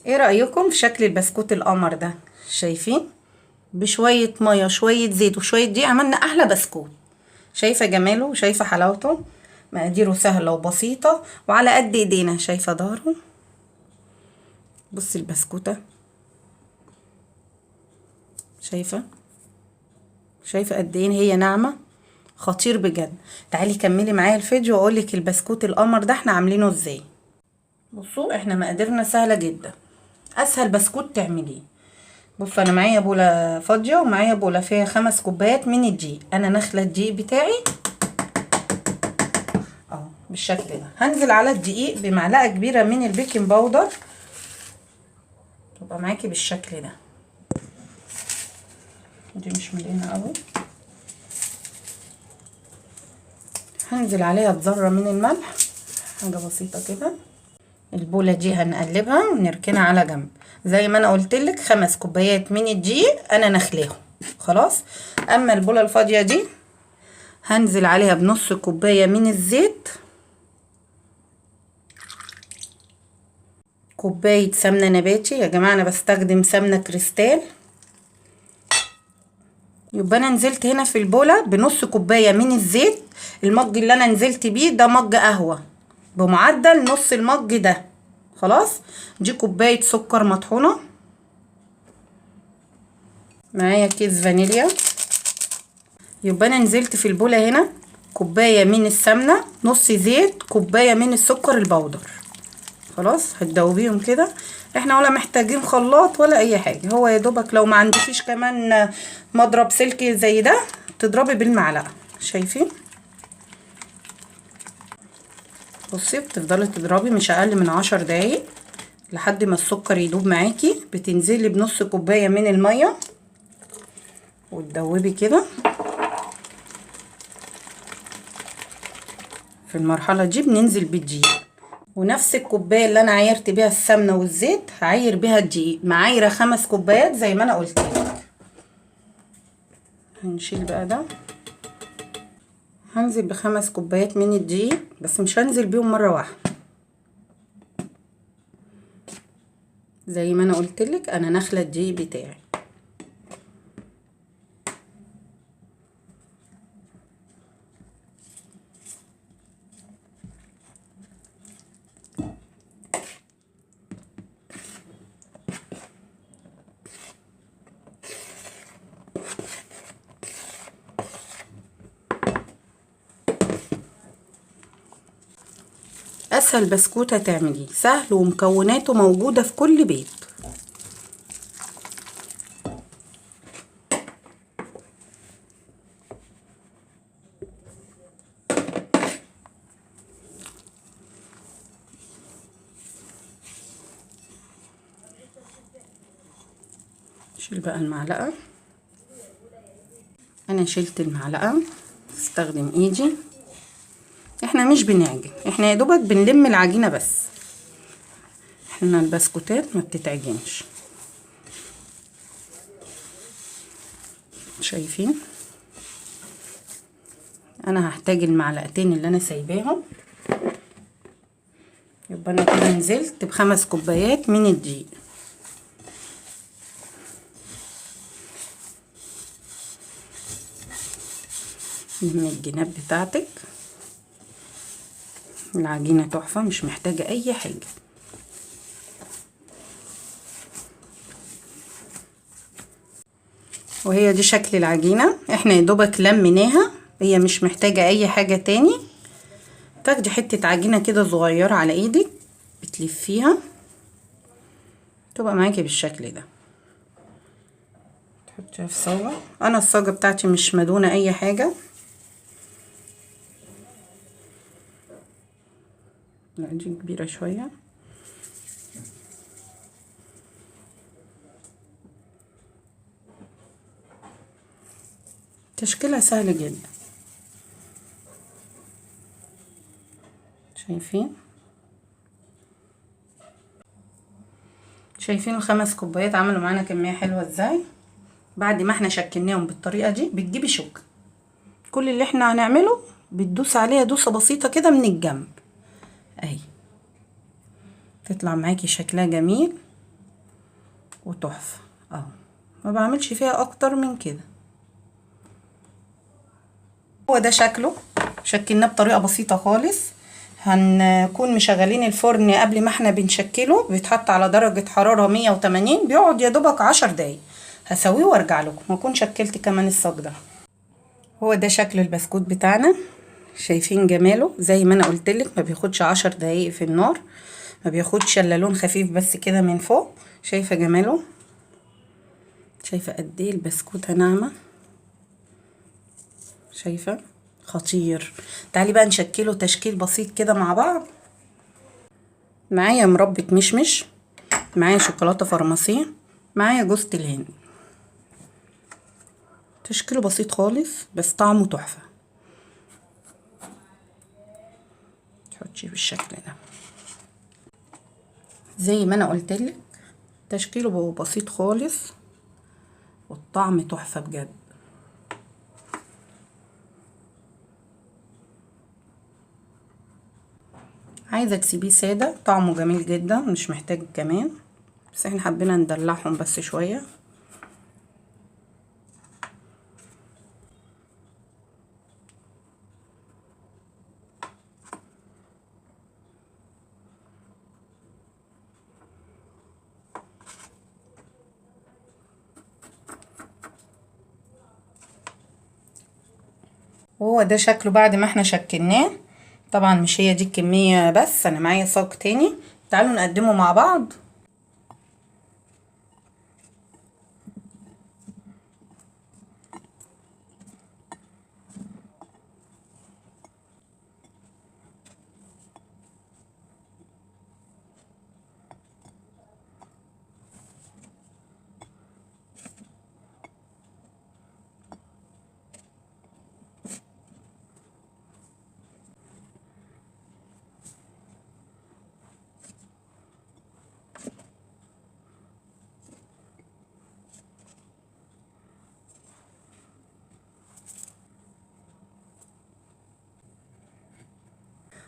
ايه رأيكم في شكل البسكوت القمر ده؟ شايفين؟ بشوية مية شوية زيت وشوية دقيق عملنا احلى بسكوت. شايفة جماله وشايفة حلاوته؟ مقاديره سهلة وبسيطة وعلى قد ايدينا. شايفة ظهره؟ بصي البسكوتة، شايفة قد ايه هي ناعمة؟ خطير بجد. تعالي كملي معايا الفيديو واقولك البسكوت القمر ده احنا عاملينه ازاي. بصوا احنا مقاديرنا سهلة جدا، اسهل بسكوت تعمليه. بصوا انا معايا بوله فاضيه ومعايا بوله فيها 5 كوبايات من الدقيق. انا نخله الدقيق بتاعي اهو بالشكل ده. هنزل على الدقيق بمعلقه كبيره من البيكنج باودر، تبقى معاكي بالشكل ده. دي مش مليانه قوي. هنزل عليها بذره من الملح، حاجه بسيطه كده. البوله دي هنقلبها ونركنها على جنب. زي ما انا قلتلك 5 كوبايات من الدقيق انا نخلاهم خلاص. اما البوله الفاضيه دي هنزل عليها بنص كوبايه من الزيت، كوبايه سمنه نباتي. يا جماعه انا بستخدم سمنه كريستال. يبقى انا نزلت هنا في البوله بنص كوبايه من الزيت. المج اللي انا نزلت بيه ده مج قهوه بمعدل نص المج ده خلاص. دي كوبايه سكر مطحونه، معايا كيس فانيليا. يبقى انا نزلت في البوله هنا كوبايه من السمنه، نص زيت، كوبايه من السكر البودر خلاص. هتدوبيهم كده. احنا ولا محتاجين خلاط ولا اي حاجه، هو يا دوبك لو ما عندكيش كمان مضرب سلكي زي ده تضربي بالمعلقه. شايفين؟ بصي بتفضلي تضربي مش اقل من 10 دقايق لحد ما السكر يدوب معاكي. بتنزلي بنص كوبايه من الميه وتدوبي كده. في المرحله دي بننزل بالدقيق، ونفس الكوبايه اللي انا عايرت بيها السمنه والزيت هعاير بيها الدقيق. معايره 5 كوبايات زي ما انا قلت لك. هنشيل بقى ده. هنزل ب5 كوبايات من الدقيق، بس مش هنزل بيهم مره واحده. زي ما انا قلت لك انا نخله الدقيق بتاعي. اسهل بسكوت هتعمليه، سهل ومكوناته موجوده في كل بيت. شيل بقى المعلقه. انا شلت المعلقه، استخدم ايدي. احنا مش بنعجن، احنا يا دوبك بنلم العجينه بس. احنا البسكوتات ما بتتعجنش. شايفين؟ انا هحتاج المعلقتين اللي انا سايباهم. يبقى انا كده نزلت ب5 كوبايات من الدقيق. من الجناب بتاعتك. العجينه تحفه مش محتاجه اي حاجه. وهي دي شكل العجينه. احنا يا دوبك لميناها، هي مش محتاجه اي حاجه تاني. تاخدي حته عجينه كده صغيره على ايدك، بتلفيها تبقى معاكي بالشكل ده. تحطيها في صاجه. انا الصاجه بتاعتي مش مدهونه اي حاجه. لا دي كبيره شويه. تشكيلها سهل جدا. شايفين ال5 كوبايات عملوا معانا كميه حلوه ازاي. بعد ما احنا شكلناهم بالطريقه دي بتجيبي شوكه. كل اللي احنا هنعمله بتدوس عليها دوسه بسيطه كده من الجنب اهي، تطلع معاكي شكلها جميل. وتحفة اهو، ما بعملش فيها اكتر من كده. هو ده شكله، شكلناه بطريقة بسيطة خالص. هنكون مشغلين الفرن قبل ما احنا بنشكله، بيتحط على درجة حرارة 180، بيقعد يا دوبك 10 دقايق. هسويه وارجع لكم واكون شكلت كمان الصاج ده. هو ده شكل البسكوت بتاعنا، شايفين جماله؟ زي ما انا قلتلك ما بياخدش 10 دقايق في النار، ما بياخدش الا لون خفيف بس كده من فوق. شايفه جماله؟ شايفه قد ايه البسكوته ناعمه؟ شايفه؟ خطير. تعالي بقى نشكله تشكيل بسيط كده مع بعض. معايا مربى مشمش، معايا شوكولاته فرماسيه، معايا جوز الهند. تشكيله بسيط خالص بس طعمه تحفه. تحطيه بالشكل ده زي ما انا قلتلك، تشكيله بسيط خالص والطعم تحفه بجد. عايزه تسيبيه ساده طعمه جميل جدا، مش محتاج كمان، بس احنا حبينا ندلعهم بس شويه. وهو ده شكله بعد ما احنا شكلناه. طبعا مش هي دي الكميه بس، انا معايا صاج تاني، تعالوا نقدمه مع بعض.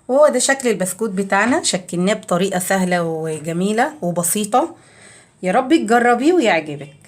وهو ده شكل البسكوت بتاعنا، شكلناه بطريقه سهله وجميله وبسيطه. يا رب تجربيه ويعجبك.